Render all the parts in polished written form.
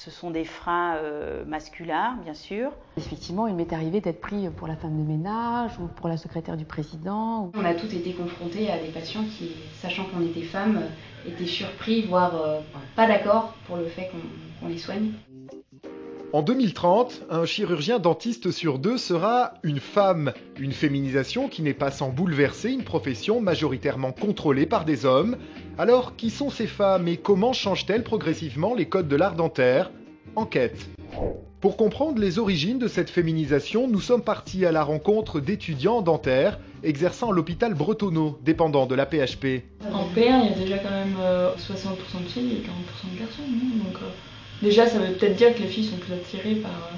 Ce sont des freins masculins, bien sûr. Effectivement, il m'est arrivé d'être pris pour la femme de ménage ou pour la secrétaire du président. On a toutes été confrontés à des patients qui, sachant qu'on était femmes, étaient surpris, voire pas d'accord pour le fait qu'on les soigne. En 2030, un chirurgien dentiste sur 2 sera une femme. Une féminisation qui n'est pas sans bouleverser une profession majoritairement contrôlée par des hommes. Alors, qui sont ces femmes et comment changent-elles progressivement les codes de l'art dentaire ? Enquête. Pour comprendre les origines de cette féminisation, nous sommes partis à la rencontre d'étudiants dentaires exerçant à l'hôpital Bretonneau, dépendant de la PHP. En P1, il y a déjà quand même 60% de filles et 40% de garçons. Non donc, déjà, ça veut peut-être dire que les filles sont plus attirées par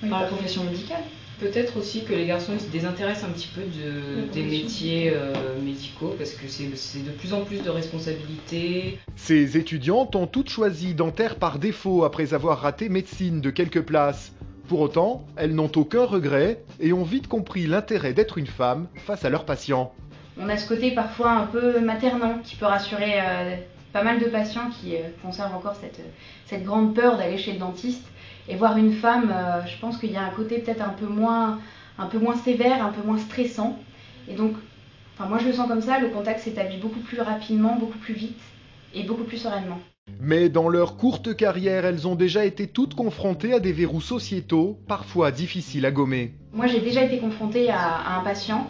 la profession médicale. Peut-être aussi que les garçons ils se désintéressent un petit peu des métiers médicaux parce que c'est de plus en plus de responsabilités. Ces étudiantes ont toutes choisi dentaire par défaut après avoir raté médecine de quelques places. Pour autant, elles n'ont aucun regret et ont vite compris l'intérêt d'être une femme face à leurs patients. On a ce côté parfois un peu maternant qui peut rassurer pas mal de patients qui conservent encore cette grande peur d'aller chez le dentiste. Et voir une femme, je pense qu'il y a un côté peut-être un peu moins sévère, un peu moins stressant. Et donc, moi je le sens comme ça, le contact s'établit beaucoup plus rapidement, beaucoup plus vite et beaucoup plus sereinement. Mais dans leur courte carrière, elles ont déjà été toutes confrontées à des verrous sociétaux, parfois difficiles à gommer. Moi j'ai déjà été confrontée à un patient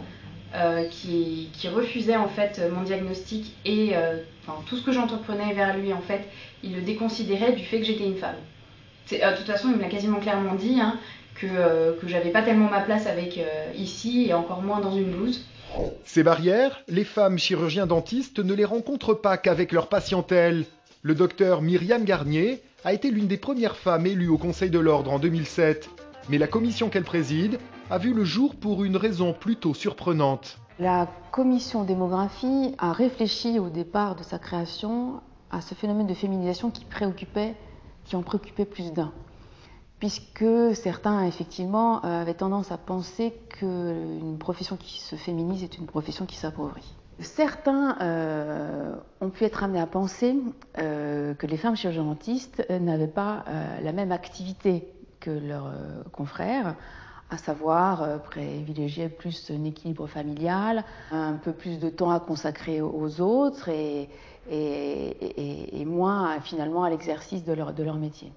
qui refusait en fait mon diagnostic et tout ce que j'entreprenais vers lui en fait, il le déconsidérait du fait que j'étais une femme. De toute façon, il me l'a quasiment clairement dit, que j'avais pas tellement ma place avec ici et encore moins dans une blouse. Ces barrières, les femmes chirurgiens dentistes ne les rencontrent pas qu'avec leur patientèle. Le docteur Myriam Garnier a été l'une des premières femmes élues au Conseil de l'Ordre en 2007. Mais la commission qu'elle préside a vu le jour pour une raison plutôt surprenante. La commission démographie a réfléchi au départ de sa création à ce phénomène de féminisation qui en préoccupait plus d'un. Puisque certains, effectivement, avaient tendance à penser qu'une profession qui se féminise est une profession qui s'appauvrit. Certains ont pu être amenés à penser que les femmes chirurgiens-dentistes n'avaient pas la même activité que leurs confrères, à savoir privilégier plus un équilibre familial, un peu plus de temps à consacrer aux autres et moins finalement à l'exercice de leur métier.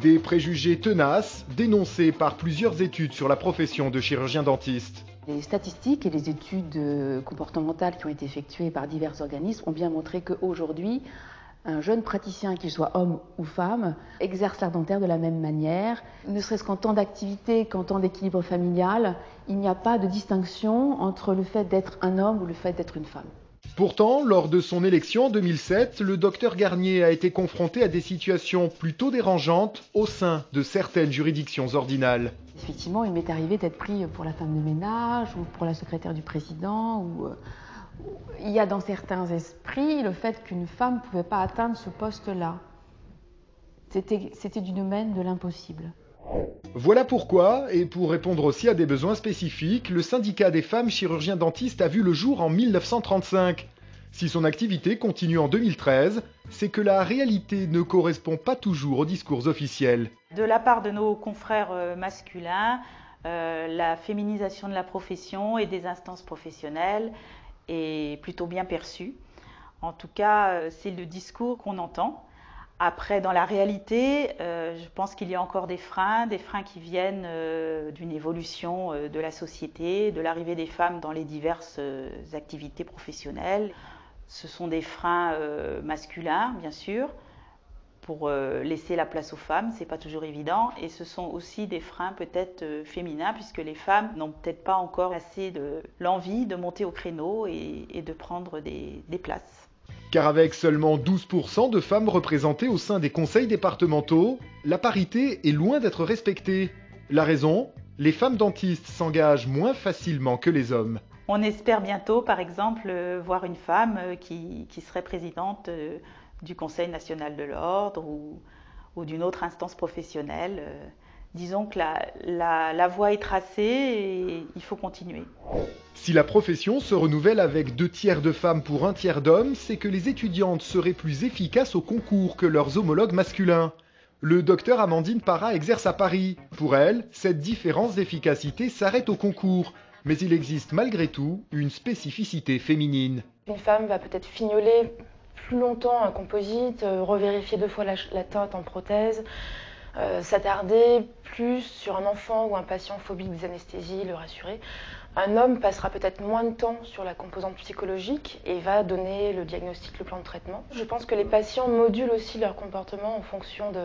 Des préjugés tenaces dénoncés par plusieurs études sur la profession de chirurgien-dentiste. Les statistiques et les études comportementales qui ont été effectuées par divers organismes ont bien montré qu'aujourd'hui, un jeune praticien, qu'il soit homme ou femme, exerce l'art dentaire de la même manière. Ne serait-ce qu'en temps d'activité qu'en temps d'équilibre familial, il n'y a pas de distinction entre le fait d'être un homme ou le fait d'être une femme. Pourtant, lors de son élection en 2007, le docteur Garnier a été confronté à des situations plutôt dérangeantes au sein de certaines juridictions ordinales. Effectivement, il m'est arrivé d'être pris pour la femme de ménage ou pour la secrétaire du président. Il y a dans certains esprits le fait qu'une femme ne pouvait pas atteindre ce poste-là. C'était du domaine de l'impossible. Voilà pourquoi, et pour répondre aussi à des besoins spécifiques, le syndicat des femmes chirurgiens-dentistes a vu le jour en 1935. Si son activité continue en 2013, c'est que la réalité ne correspond pas toujours aux discours officiels. De la part de nos confrères masculins, la féminisation de la profession et des instances professionnelles est plutôt bien perçue. En tout cas, c'est le discours qu'on entend. Après, dans la réalité, je pense qu'il y a encore des freins qui viennent d'une évolution de la société, de l'arrivée des femmes dans les diverses activités professionnelles. Ce sont des freins masculins, bien sûr, pour laisser la place aux femmes, c'est pas toujours évident. Et ce sont aussi des freins peut-être féminins, puisque les femmes n'ont peut-être pas encore assez l'envie de monter au créneau et de prendre des places. Car avec seulement 12% de femmes représentées au sein des conseils départementaux, la parité est loin d'être respectée. La raison ? Les femmes dentistes s'engagent moins facilement que les hommes. On espère bientôt, par exemple, voir une femme qui serait présidente du Conseil national de l'ordre ou d'une autre instance professionnelle. Disons que la voie est tracée et il faut continuer. Si la profession se renouvelle avec 2/3 de femmes pour 1/3 d'hommes, c'est que les étudiantes seraient plus efficaces au concours que leurs homologues masculins. Le docteur Amandine Parra exerce à Paris. Pour elle, cette différence d'efficacité s'arrête au concours. Mais il existe malgré tout une spécificité féminine. Une femme va peut-être fignoler plus longtemps un composite, revérifier 2 fois la teinte en prothèse, s'attarder plus sur un enfant ou un patient phobique des anesthésies, le rassurer. Un homme passera peut-être moins de temps sur la composante psychologique et va donner le diagnostic, le plan de traitement. Je pense que les patients modulent aussi leur comportement en fonction de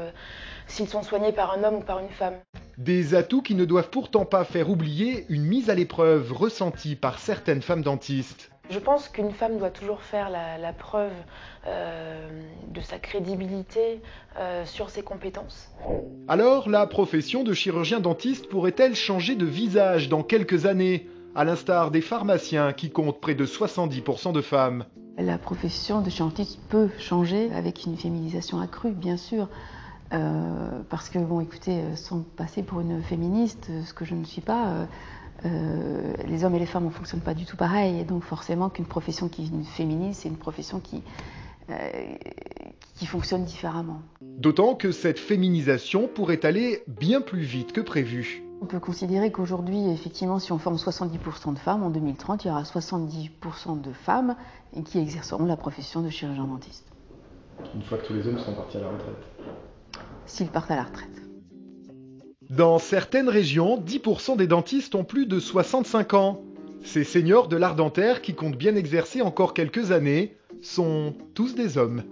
s'ils sont soignés par un homme ou par une femme. Des atouts qui ne doivent pourtant pas faire oublier une mise à l'épreuve ressentie par certaines femmes dentistes. Je pense qu'une femme doit toujours faire la preuve de sa crédibilité sur ses compétences. Alors, la profession de chirurgien dentiste pourrait-elle changer de visage dans quelques années, à l'instar des pharmaciens qui comptent près de 70% de femmes? La profession de chirurgien dentiste peut changer avec une féminisation accrue, bien sûr. Parce que, bon, écoutez, sans passer pour une féministe, ce que je ne suis pas, les hommes et les femmes ne fonctionnent pas du tout pareil. Et donc, forcément, qu'une profession qui est féministe, c'est une profession qui fonctionne différemment. D'autant que cette féminisation pourrait aller bien plus vite que prévu. On peut considérer qu'aujourd'hui, effectivement, si on forme 70% de femmes, en 2030, il y aura 70% de femmes qui exerceront la profession de chirurgien dentiste. Une fois que tous les hommes sont partis à la retraite. S'ils partent à la retraite. Dans certaines régions, 10% des dentistes ont plus de 65 ans. Ces seniors de l'art dentaire qui comptent bien exercer encore quelques années sont tous des hommes.